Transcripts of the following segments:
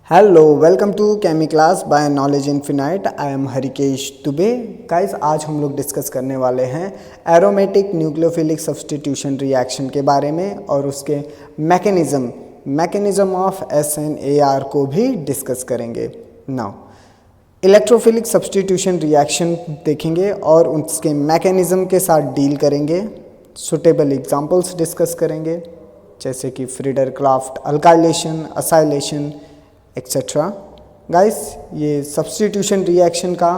Hello welcome to chemi class by knowledge infinite. I am Harikesh Dubey. Guys आज हम लोग discuss करने वाले हैं एरोमेटिक न्यूक्लियोफिलिक सब्स्टिट्यूशन रिएक्शन के बारे में और उसके मैकेनिज्म ऑफ SNAR को भी डिस्कस करेंगे। नाउ इलेक्ट्रोफिलिक सब्स्टिट्यूशन रिएक्शन देखेंगे और उसके मैकेनिज्म के साथ डील करेंगे। सुटेबल एग्जांपल्स डिस्कस करेंगे जैसे कि Friedel Crafts alkylation, acylation etcetera. Guys ये सब्स्टिट्यूशन रिएक्शन का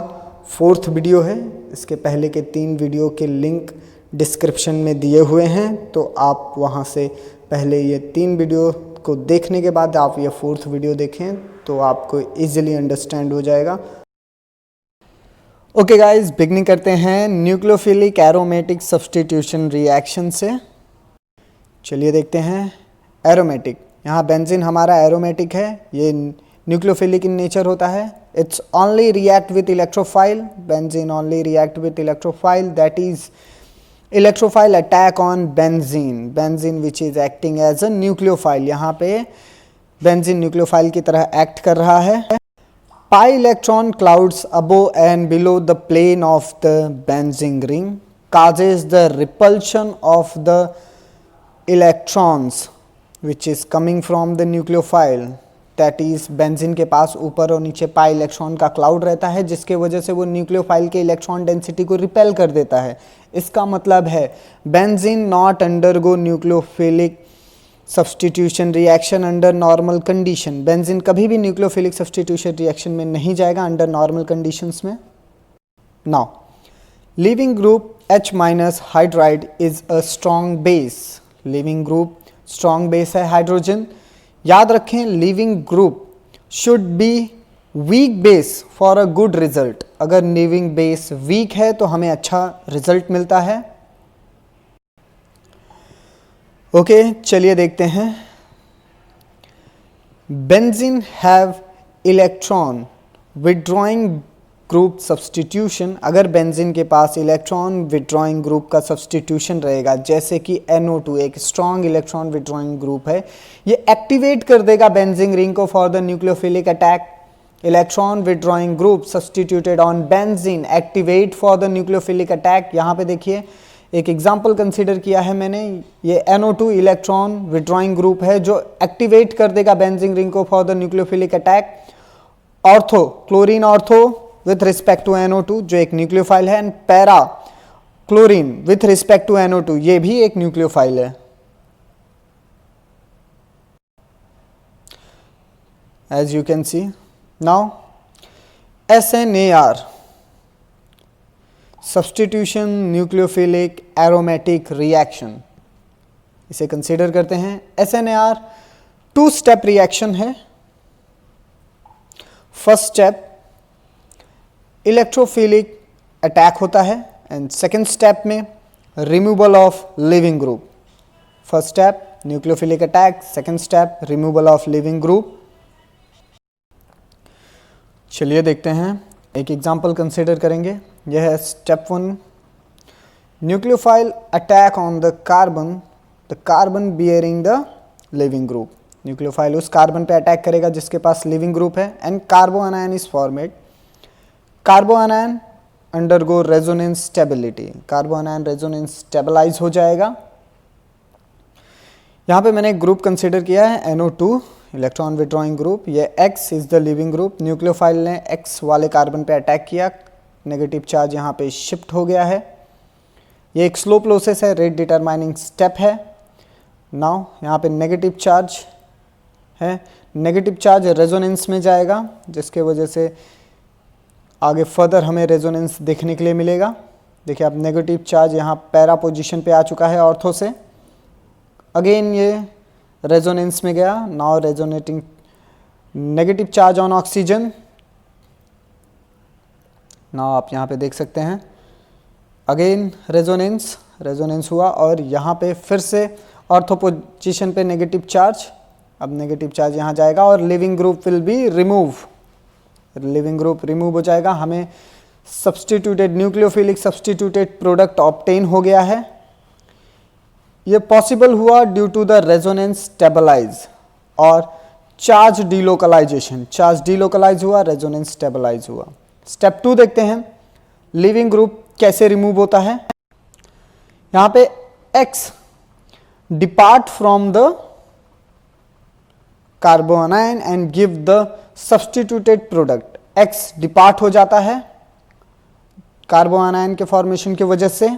4th वीडियो है। इसके पहले के 3 वीडियो के लिंक डिस्क्रिप्शन में दिए हुए हैं, तो आप वहां से पहले ये 3 वीडियो को देखने के बाद आप ये 4th वीडियो देखें तो आपको इजीली अंडरस्टैंड हो जाएगा। ओके गाइस, बिगनिंग करते हैं न्यूक्लियोफिलिक एरोमेटिक सब्स्टिट्यूशन रिएक्शन से। चलिए देखते हैं एरोमेटिक। यहाँ बेंजीन हमारा एरोमेटिक है, ये न्यूक्लियोफिलिक इन नेचर होता है। It's only react with electrophile. Benzene only react with electrophile, that is electrophile attack on benzene which is acting as a nucleophile. यहाँ पे बेंजीन न्यूक्लियोफाइल की तरह एक्ट कर रहा है। Pi electron clouds above and below the plane of the benzene ring causes the repulsion of the electrons which is coming from the nucleophile, that is benzene के पास ऊपर और नीचे पाई इलेक्ट्रॉन का क्लाउड रहता है, जिसके वजह से वो न्यूक्लियोफाइल के इलेक्ट्रॉन डेंसिटी को रिपेल कर देता है। इसका मतलब है benzene not undergo nucleophilic substitution reaction under normal condition. Benzene कभी भी न्यूक्लियोफिलिक सब्स्टिट्यूशन रिएक्शन में नहीं जाएगा अंडर नॉर्मल कंडीशंस में। Now leaving group H- hydride is a strong base. Leaving group strong base है हाइड्रोजन। याद रखें leaving group should be weak base for a good result. अगर लीविंग बेस वीक है तो हमें अच्छा रिजल्ट मिलता है। ओके चलिए देखते हैं। Benzene have electron withdrawing group substitution. अगर बेंजीन के पास इलेक्ट्रॉन विड्रॉइंग ग्रुप का सब्स्टिट्यूशन रहेगा, जैसे कि NO2 एक स्ट्रॉन्ग इलेक्ट्रॉन विड्रॉइंग ग्रुप है, ये एक्टिवेट कर देगा बेंजीन रिंग को for the nucleophilic attack. Electron withdrawing group substituted on benzene activate for the nucleophilic attack. यहाँ पे देखिए एक एग्जाम्पल कंसिडर किया है मैंने। ये NO2 इलेक्ट्रॉन विड्रॉइंग ग्रुप है जो एक्टिवेट कर देगा बेंजीन रिंग को for the nucleophilic attack. Ortho chlorine ortho with respect to NO2 जो एक न्यूक्लियोफाइल है, and para chlorine with respect to NO2 ये भी एक न्यूक्लियोफाइल है। As you can see now SNAR substitution nucleophilic aromatic reaction, इसे consider करते हैं। SNAR 2 स्टेप रिएक्शन है। फर्स्ट स्टेप इलेक्ट्रोफिलिक अटैक होता है एंड सेकेंड स्टेप में removal of leaving group. First step nucleophilic attack, second step removal of leaving group. चलिए देखते हैं, एक एग्जांपल कंसिडर करेंगे। यह है step 1। Nucleophile attack on the carbon bearing the leaving group. Nucleophile उस कार्बन पे अटैक करेगा जिसके पास लिविंग ग्रुप है and carbanion is formed. Carbanion undergo resonance stability. Carbanion resonance stabilize हो जाएगा। यहाँ पे मैंने एक ग्रुप कंसिडर किया है NO2 इलेक्ट्रॉन विड्रॉइंग ग्रुप। ये X is the leaving group. Nucleophile ने X वाले कार्बन पे अटैक किया, नेगेटिव चार्ज यहाँ पे शिफ्ट हो गया है। ये एक स्लो प्रोसेस है, रेट डिटरमाइनिंग स्टेप है। नाउ यहाँ पे नेगेटिव चार्ज है, नेगेटिव चार्ज रेजोनेंस में जाएगा जिसके वजह से आगे फर्दर हमें रेजोनेंस देखने के लिए मिलेगा। देखिए अब नेगेटिव चार्ज यहाँ पैरा पोजीशन पे आ चुका है ऑर्थो से। अगेन ये रेजोनेंस में गया। Now resonating negative charge on oxygen. Now आप यहाँ पे देख सकते हैं अगेन रेजोनेंस हुआ और यहाँ पे फिर से ऑर्थो पोजीशन पे नेगेटिव चार्ज। अब नेगेटिव चार्ज यहाँ जाएगा और leaving group will be remove. Leaving group remove हो जाएगा। हमें substituted nucleophilic substituted product obtain हो गया है। यह पॉसिबल हुआ due to the resonance stabilize और चार्ज डीलोकलाइजेशन, चार्ज डीलोकलाइज हुआ, रेजोनेंस स्टेबलाइज हुआ। स्टेप 2 देखते हैं, लीविंग ग्रुप कैसे रिमूव होता है। यहां पे X depart from the carbanion and give the substituted product. X depart हो जाता है कार्बोनाइन के फॉर्मेशन की वजह से,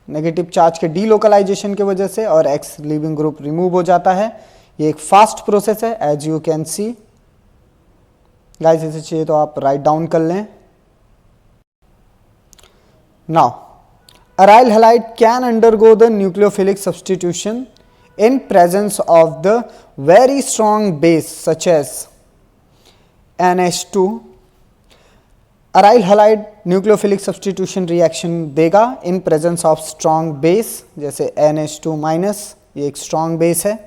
नेगेटिव चार्ज के डीलोकलाइजेशन की वजह से, और X लीविंग ग्रुप रिमूव हो जाता है। ये एक फास्ट प्रोसेस है, as you can see. Guys इसे चाहिए तो आप राइट डाउन कर लें। Now aryl halide can undergo the nucleophilic substitution in presence of the very strong base such as NH2। aryl halide nucleophilic substitution reaction देगा in presence of strong base, जैसे NH2-, ये एक strong base है।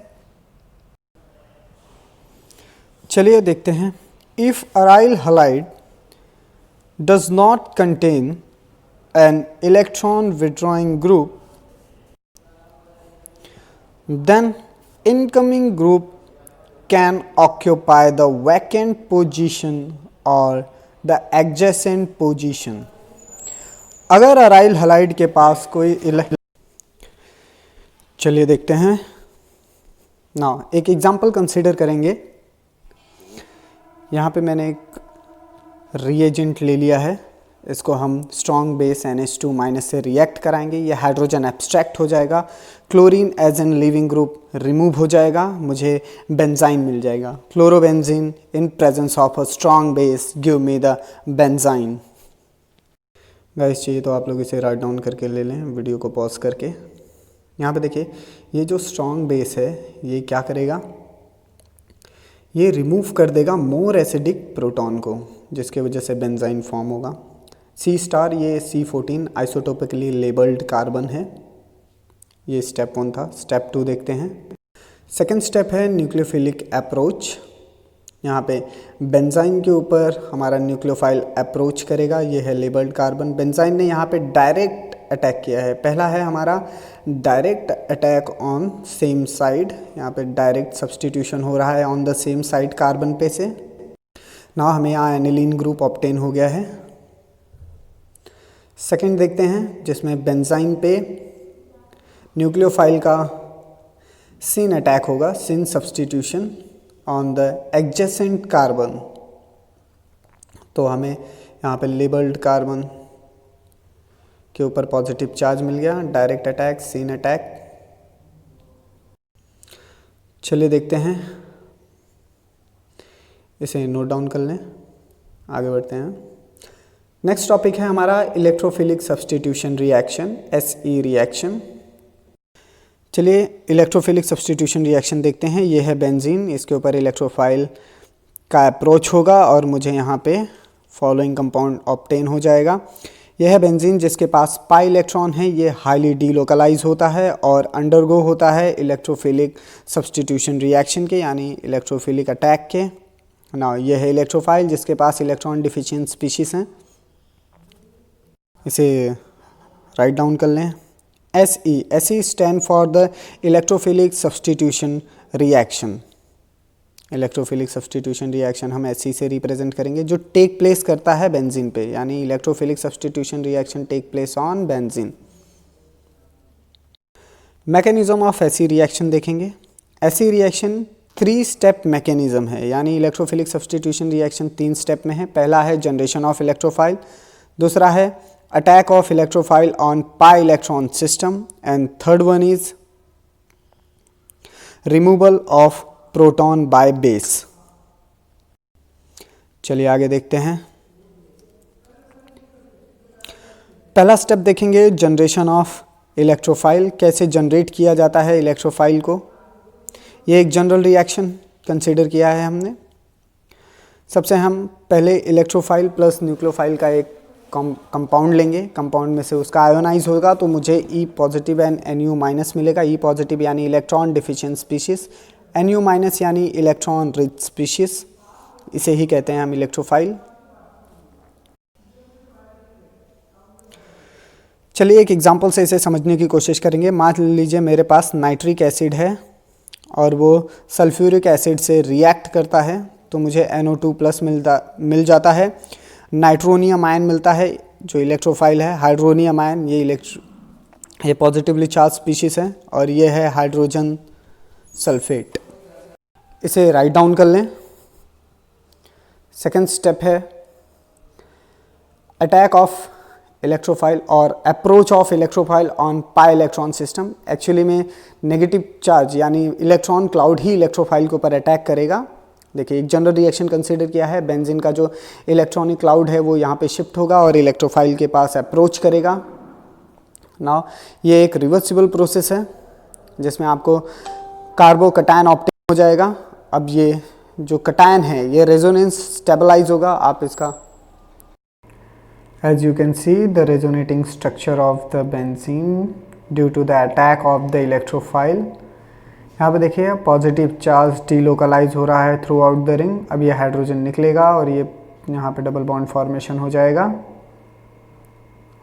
चलिए देखते हैं, if aryl halide does not contain an electron withdrawing group, then incoming group can occupy the vacant position or the adjacent position। अगर aryl halide के पास कोई चलिए देखते हैं ना, एक एग्जांपल कंसीडर करेंगे। यहाँ पे मैंने एक रिएजेंट ले लिया है, इसको हम स्ट्रॉन्ग बेस NH2- से रिएक्ट कराएंगे, ये हाइड्रोजन एब्स्ट्रैक्ट हो जाएगा, chlorine as an leaving group remove हो जाएगा, मुझे बेंजाइन मिल जाएगा। Chlorobenzene in presence of a strong base give me the benzyne. Guys चाहिए तो आप लोग इसे राइट डाउन करके ले लें, वीडियो को पॉज करके। यहाँ पे देखिए, ये जो स्ट्रॉन्ग बेस है ये क्या करेगा, ये रिमूव कर देगा मोर एसिडिक प्रोटॉन को, जिसके वजह से बेंजाइन फॉर्म होगा। C*, ये C14 आइसोटोपिकली लेबल्ड कार्बन है। ये स्टेप 1 था। स्टेप 2 देखते हैं। सेकेंड स्टेप है न्यूक्लियोफिलिक अप्रोच। यहाँ पे बेंजाइन के ऊपर हमारा न्यूक्लियोफाइल अप्रोच करेगा, ये है लेबल्ड कार्बन। बेंजाइन ने यहाँ पे डायरेक्ट अटैक किया है। पहला है हमारा direct attack on same side, यहाँ पे डायरेक्ट सब्सटीट्यूशन हो रहा है on the same side carbon पे से। ना हमें यहाँ एनिलीन ग्रुप ऑब्टेन हो गया है। सेकेंड देखते हैं, जिसमें बेंजाइन पे न्यूक्लियोफाइल का सिन अटैक होगा, cine substitution on the adjacent carbon. तो हमें यहाँ पे लेबल्ड कार्बन के ऊपर पॉजिटिव चार्ज मिल गया, डायरेक्ट अटैक, सिन अटैक। चलिए देखते हैं, इसे नोट डाउन कर लें, आगे बढ़ते हैं। नेक्स्ट टॉपिक है हमारा electrophilic substitution reaction, SE reaction. चलिए इलेक्ट्रोफिलिक सब्सटीट्यूशन रिएक्शन देखते हैं। ये है बेंजीन, इसके ऊपर इलेक्ट्रोफाइल का अप्रोच होगा और मुझे यहाँ पे फॉलोइंग कंपाउंड ऑब्टेन हो जाएगा। यह है बेंजीन जिसके पास पाई इलेक्ट्रॉन है, ये हाईली डीलोकलाइज होता है और अंडरगो होता है इलेक्ट्रोफिलिक सब्सटीट्यूशन रिएक्शन के, यानी इलेक्ट्रोफिलिक अटैक के। ना ये है इलेक्ट्रोफाइल जिसके पास इलेक्ट्रॉन डिफिशिएंट स्पीशीज हैं। इसे राइट डाउन कर लें। SE stand for the electrophilic substitution reaction. Electrophilic substitution reaction हम SE से रिप्रेजेंट करेंगे, जो टेक प्लेस करता है बेंजीन पे, यानी electrophilic substitution reaction take place on benzene. Mechanism of SE reaction देखेंगे। SE रिएक्शन 3 स्टेप मैकेनिज्म है, यानी इलेक्ट्रोफिलिक सब्सटीट्यूशन रिएक्शन 3 स्टेप में है। पहला है जनरेशन ऑफ इलेक्ट्रोफाइल, दूसरा है attack of electrophile on pi electron system, and third one is removal of proton by base. चलिए आगे देखते हैं। पहला स्टेप देखेंगे, जनरेशन ऑफ इलेक्ट्रोफाइल, कैसे जनरेट किया जाता है इलेक्ट्रोफाइल को। ये एक जनरल रिएक्शन कंसीडर किया है हमने। सबसे हम पहले इलेक्ट्रोफाइल प्लस न्यूक्लियोफाइल का एक कंपाउंड लेंगे, कंपाउंड में से उसका आयोनाइज होगा तो मुझे E+ एंड Nu- मिलेगा। E+ यानी इलेक्ट्रॉन डिफिशिएंट स्पीशीज, Nu- यानी इलेक्ट्रॉन रिच स्पीशीज, इसे ही कहते हैं हम इलेक्ट्रोफाइल। चलिए एक एग्जांपल से इसे समझने की कोशिश करेंगे। मान लीजिए मेरे पास नाइट्रिक एसिड है और वो सल्फ्यूरिक एसिड से रिएक्ट करता है तो मुझे NO2+ मिल जाता है। नाइट्रोनियम आयन मिलता है जो इलेक्ट्रोफाइल है। हाइड्रोनियम आयन ये पॉजिटिवली चार्ज स्पीशीज है और ये है हाइड्रोजन सल्फेट। इसे राइट डाउन कर लें। सेकेंड स्टेप है अटैक ऑफ इलेक्ट्रोफाइल और approach of electrophile on pi electron system. Actually में नेगेटिव चार्ज यानी इलेक्ट्रॉन क्लाउड ही इलेक्ट्रोफाइल के ऊपर अटैक करेगा। देखिए एक जनरल रिएक्शन कंसीडर किया है। बेंजीन का जो इलेक्ट्रॉनिक क्लाउड है वो यहाँ पे शिफ्ट होगा और इलेक्ट्रोफाइल के पास अप्रोच करेगा। नाउ ये एक रिवर्सिबल प्रोसेस है जिसमें आपको कार्बोकटायन ऑप्टेन हो जाएगा। अब ये जो कटायन है ये रेजोनेंस स्टेबलाइज होगा। आप इसका As you can see the resonating structure of the benzene due to the attack of the electrophile। यहाँ पे देखिए पॉजिटिव चार्ज डीलोकलाइज हो रहा है थ्रू आउट द रिंग। अब ये हाइड्रोजन निकलेगा और ये यहाँ पे डबल बॉन्ड फॉर्मेशन हो जाएगा।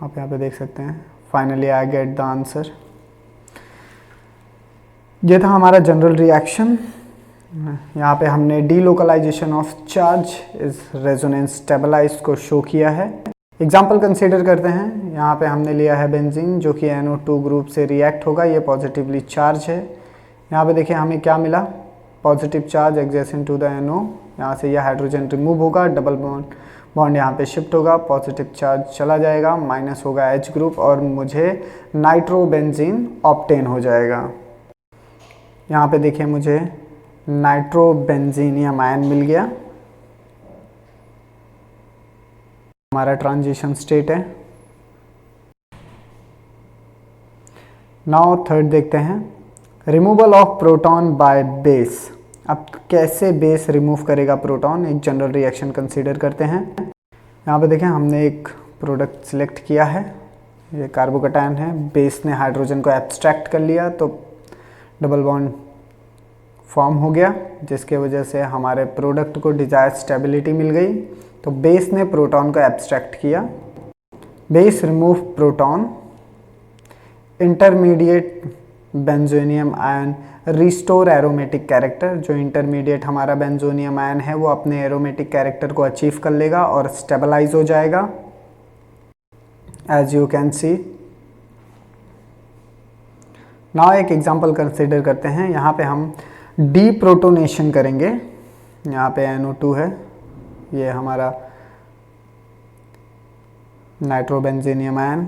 आप यहाँ पे देख सकते हैं। Finally I get the answer. ये था हमारा जनरल रिएक्शन। यहाँ पे हमने डीलोकलाइजेशन ऑफ चार्ज इस रेजोनेंस स्टेबलाइज को शो किया है। एग्जाम्पल कंसीडर करते हैं। यहाँ पे हमने लिया है बेंजीन जो कि NO2 ग्रुप से रिएक्ट होगा। ये पॉजिटिवली चार्ज है। यहाँ पे देखिए हमें क्या मिला, positive charge adjacent to the NO। यहाँ से यह हाइड्रोजन रिमूव होगा, डबल बॉन्ड यहाँ पे शिफ्ट होगा, पॉजिटिव चार्ज चला जाएगा, माइनस होगा H ग्रुप और मुझे नाइट्रोबेंजीन ऑब्टेन हो जाएगा। यहाँ पे देखिए मुझे नाइट्रोबेंजीनियम आयन मिल गया। हमारा ट्रांजिशन स्टेट है। नाउ थर्ड देखते हैं, removal of proton by base. अब कैसे बेस रिमूव करेगा प्रोटॉन, एक जनरल रिएक्शन कंसीडर करते हैं। यहाँ पे देखें हमने एक प्रोडक्ट सिलेक्ट किया है, ये कार्बोकटायन है। बेस ने हाइड्रोजन को एब्स्ट्रैक्ट कर लिया तो डबल बॉन्ड फॉर्म हो गया, जिसके वजह से हमारे प्रोडक्ट को डिजायर्ड स्टेबिलिटी मिल गई। तो बेस ने प्रोटॉन को एब्स्ट्रैक्ट किया। Base remove proton, intermediate benzenium ion restore aromatic character. जो इंटरमीडिएट हमारा बेंजोनियम आयन है वो अपने एरोमेटिक कैरेक्टर को अचीव कर लेगा और स्टेबलाइज हो जाएगा as you can see. Now एक एग्जांपल कंसीडर करते हैं। यहाँ पे हम डीप्रोटोनेशन करेंगे। यहाँ पे NO2 है, ये हमारा नाइट्रोबेंजीनियम आयन।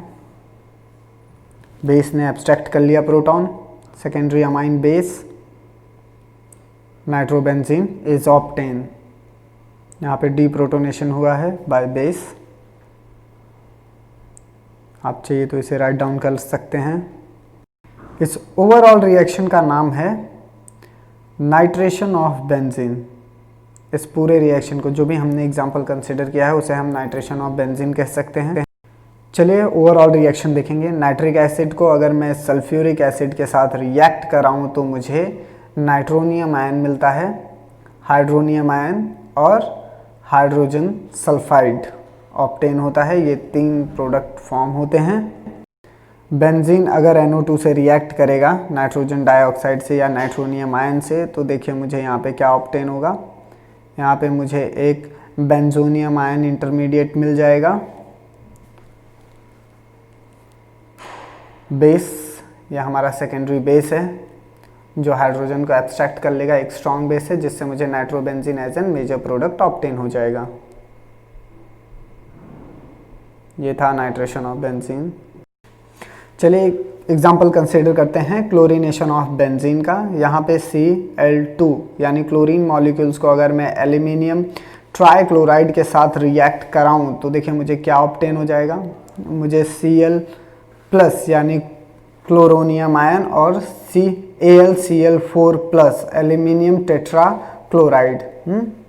बेस ने एब्स्ट्रैक्ट कर लिया proton, secondary amine base nitrobenzene is obtain. यहाँ पे डीप्रोटोनेशन हुआ है बाय बेस। आप चाहिए तो इसे राइट डाउन कर सकते हैं। इस ओवरऑल रिएक्शन का नाम है नाइट्रेशन ऑफ बेंजीन। इस पूरे रिएक्शन को, जो भी हमने एग्जांपल कंसीडर किया है, उसे हम नाइट्रेशन ऑफ बेंजीन कह सकते हैं। चलिए ओवरऑल रिएक्शन देखेंगे। नाइट्रिक एसिड को अगर मैं सल्फ्यूरिक एसिड के साथ रिएक्ट कराऊं तो मुझे नाइट्रोनियम आयन मिलता है, हाइड्रोनियम आयन और हाइड्रोजन सल्फाइड ऑब्टेन होता है। ये 3 प्रोडक्ट फॉर्म होते हैं। बेंजीन अगर NO2 से रिएक्ट करेगा नाइट्रोजन डाइऑक्साइड से या नाइट्रोनियम आयन से, तो देखिए मुझे यहाँ पे क्या ऑब्टेन होगा। यहाँ पे मुझे एक बेंजोनियम आयन इंटरमीडिएट मिल जाएगा। बेस, यह हमारा सेकेंडरी बेस है जो हाइड्रोजन को एब्स्ट्रैक्ट कर लेगा। एक स्ट्रॉन्ग बेस है जिससे मुझे nitrobenzene as an major product obtain हो जाएगा। ये था नाइट्रेशन ऑफ बेंजीन। चलिए एग्जाम्पल कंसीडर करते हैं क्लोरीनेशन ऑफ बेंजीन का। यहाँ पे Cl2 यानी क्लोरीन मॉलिक्यूल्स को अगर मैं एल्यूमिनियम ट्राइक्लोराइड के साथ रिएक्ट कराऊं तो देखिए मुझे क्या ऑब्टेन हो जाएगा। मुझे Cl+ यानी क्लोरोनियम आयन और AlCl4+ एल्यूमिनियम टेट्रा क्लोराइड।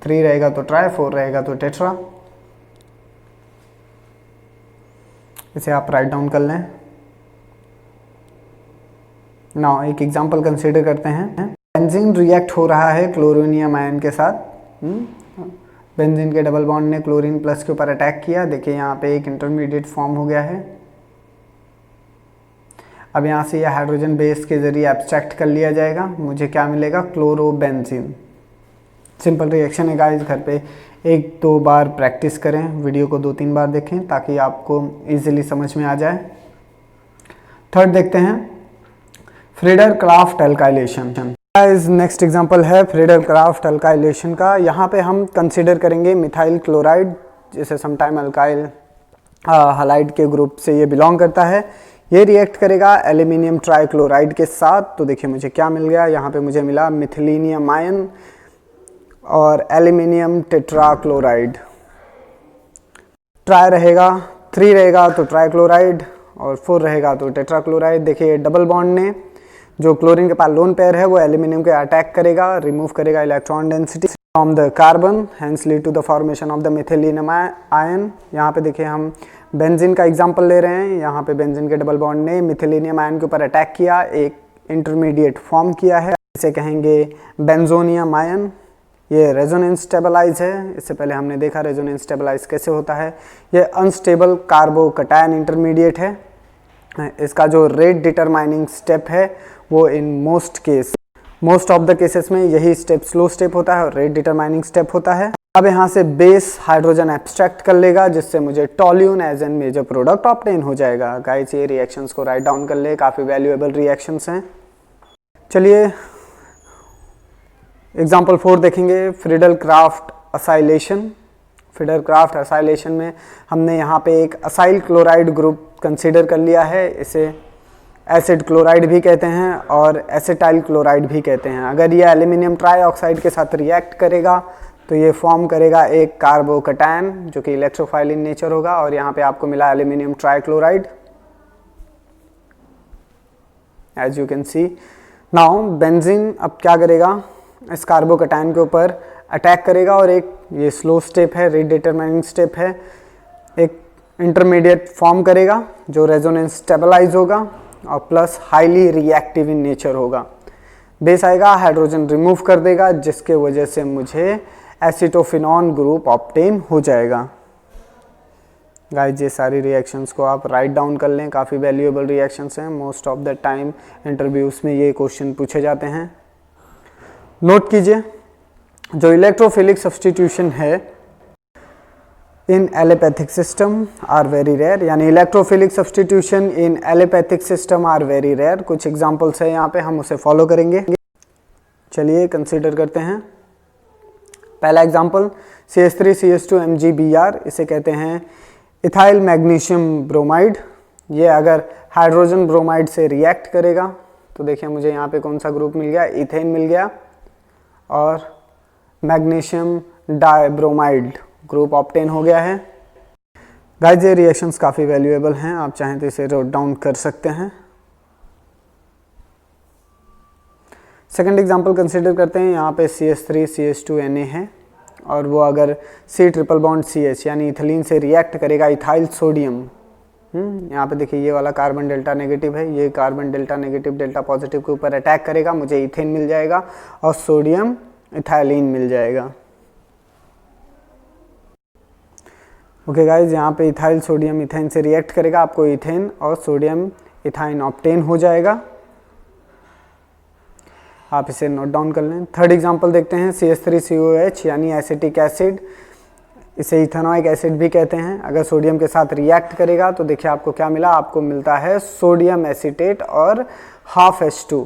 3 रहेगा तो ट्राई, 4 रहेगा तो टेट्रा। इसे आप राइट डाउन कर लें। नाउ एक एग्जांपल कंसीडर करते हैं। बेंजीन रिएक्ट हो रहा है क्लोरोनियम आयन के साथ। बेंजीन के डबल बॉन्ड ने क्लोरीन प्लस के ऊपर अटैक किया। देखिए यहाँ पे एक इंटरमीडिएट फॉर्म हो गया है। अब यहाँ से ये हाइड्रोजन बेस के ज़रिए एब्स्ट्रैक्ट कर लिया जाएगा, मुझे क्या मिलेगा, क्लोरोबेंजीन। सिंपल रिएक्शन है गाइस, घर पे 1-2 बार प्रैक्टिस करें, वीडियो को 2-3 बार देखें ताकि आपको इजीली समझ में आ जाए। थर्ड देखते हैं, Friedel Crafts alkylation. Guys next example है फ्रीडर क्राफ्ट अल्काइलेशन का। यहाँ पे हम कंसीडर करेंगे मिथाइल क्लोराइड, जैसे समटाइम अल्काइल हलाइड के ग्रुप से ये बिलोंग करता है। ये रिएक्ट करेगा एल्यूमिनियम ट्राइक्लोराइड के साथ। तो देखिए मुझे क्या मिल गया, यहाँ पे मुझे मिला मिथिलीनियम आयन और एल्यूमिनियम टेट्राक्लोराइड। ट्राई रहेगा, 3 रहेगा तो ट्राइक्लोराइड और 4 रहेगा तो टेट्राक्लोराइड। देखिए डबल बॉन्ड ने जो क्लोरीन के पास लोन पेयर है वो एल्यूमिनियम के अटैक करेगा, रिमूव करेगा electron density from the carbon, hence lead to the formation of the methylenium ion. यहाँ पे देखिए हम बेंजीन का एग्जांपल ले रहे हैं। यहाँ पे बेंजीन के डबल बॉन्ड ने मिथिलीनियम आयन के ऊपर अटैक किया, एक इंटरमीडिएट फॉर्म किया है, इसे कहेंगे बेंजोनियम आयन। ये रेजोनेंस स्टेबलाइज है, इससे पहले हमने देखा रेजोनेंस स्टेबलाइज कैसे होता है। ये अनस्टेबल कार्बोकटायन इंटरमीडिएट है। इसका जो रेट डिटरमाइनिंग स्टेप है वो in most of the cases में यही स्टेप स्लो स्टेप होता है और रेट डिटरमाइनिंग स्टेप होता है। अब यहाँ से बेस हाइड्रोजन एब्स्ट्रैक्ट कर लेगा, जिससे मुझे toluene as an major product obtain हो जाएगा। गाइस ये रिएक्शंस को राइट डाउन कर ले, काफ़ी वैल्यूएबल रिएक्शंस हैं। चलिए एग्जाम्पल 4 देखेंगे, फ्रीडर क्राफ्ट असाइलेशन। फ्रीडर क्राफ्ट असाइलेशन में हमने यहाँ पे एक असाइल क्लोराइड ग्रुप कंसीडर कर लिया है। इसे एसिड क्लोराइड भी कहते हैं और एसिटाइल क्लोराइड भी कहते हैं। अगर ये एल्यूमिनियम ट्राइऑक्साइड के साथ रिएक्ट करेगा तो ये फॉर्म करेगा एक कार्बोकटायन जो कि इलेक्ट्रोफाइल इन नेचर होगा, और यहाँ पे आपको मिला aluminium trichloride as you can see. Now benzene अब क्या करेगा, इस कार्बोकटायन के ऊपर अटैक करेगा और एक ये स्लो स्टेप है, रेट डिटरमाइनिंग स्टेप है, एक इंटरमीडिएट फॉर्म करेगा जो रेजोनेंस स्टेबलाइज होगा और plus highly reactive in nature होगा। बेस आएगा, हाइड्रोजन रिमूव कर देगा, जिसके वजह से मुझे एसिटोफिनॉन ग्रुप ऑब्टेन हो जाएगा। गाइस ये सारी रिएक्शंस को आप राइट डाउन कर लें, काफ़ी वैल्यूएबल रिएक्शंस हैं। Most of the time interviews में ये क्वेश्चन पूछे जाते हैं। नोट कीजिए, जो इलेक्ट्रोफिलिक सब्स्टिट्यूशन है in allopathic system are very rare, यानी electrophilic substitution in allopathic system are very rare. कुछ एग्जांपल्स है यहाँ पे, हम उसे फॉलो करेंगे। चलिए कंसीडर करते हैं। पहला एग्जांपल CH3CH2MgBr, इसे कहते हैं इथाइल मैग्नीशियम ब्रोमाइड। ये अगर हाइड्रोजन ब्रोमाइड से रिएक्ट करेगा तो देखिए मुझे यहाँ पे कौन सा ग्रुप मिल गया, इथेन मिल गया और मैग्नीशियम डाइब्रोमाइड ग्रुप ऑब्टेन हो गया है। गाइस ये रिएक्शंस काफ़ी वैल्यूएबल हैं, आप चाहें तो इसे नोट डाउन कर सकते हैं। सेकंड एग्जांपल कंसीडर करते हैं। यहाँ पे CH3CH2Na है और वो अगर C ट्रिपल बॉन्ड CH यानी इथिलीन से रिएक्ट करेगा इथाइल सोडियम। यहाँ पे देखिए ये वाला कार्बन डेल्टा नेगेटिव है, ये carbon delta negative delta positive के ऊपर अटैक करेगा, मुझे इथेन मिल जाएगा और सोडियम इथाइलिन मिल जाएगा। ओके गाइज, यहाँ पे इथाइल सोडियम इथेन से रिएक्ट करेगा, आपको इथेन और सोडियम इथाइन ऑब्टेन हो जाएगा। आप इसे नोट डाउन कर लें। थर्ड एग्जांपल देखते हैं, CH3COH यानी एसिटिक एसिड, इसे इथेनॉइक एसिड भी कहते हैं। अगर सोडियम के साथ रिएक्ट करेगा तो देखिए आपको क्या मिला, आपको मिलता है सोडियम एसीटेट और हाफ H2।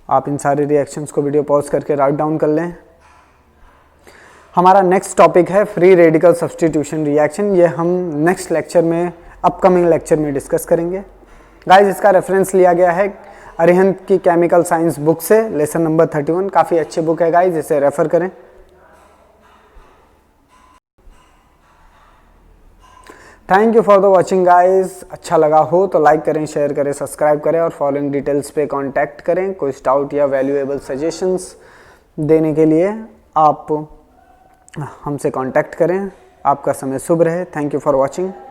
आप इन सारे रिएक्शंस को वीडियो पॉज करके राइट डाउन कर लें। हमारा नेक्स्ट टॉपिक है फ्री रेडिकल सब्स्टिट्यूशन रिएक्शन। ये हम नेक्स्ट लेक्चर में, अपकमिंग लेक्चर में डिस्कस करेंगे। गाइस इसका रेफरेंस लिया गया है अरिहंत की केमिकल साइंस बुक से, लेसन नंबर 31। काफ़ी अच्छी बुक है गाइस, इसे रेफर करें। Thank you for the watching guys. अच्छा लगा हो तो लाइक करें, शेयर करें, सब्सक्राइब करें और फॉलोइंग डिटेल्स पे कांटेक्ट करें। कोई डाउट या वैल्यूएबल सजेशंस देने के लिए आप हमसे कांटेक्ट करें। आपका समय शुभ रहे। Thank you for watching.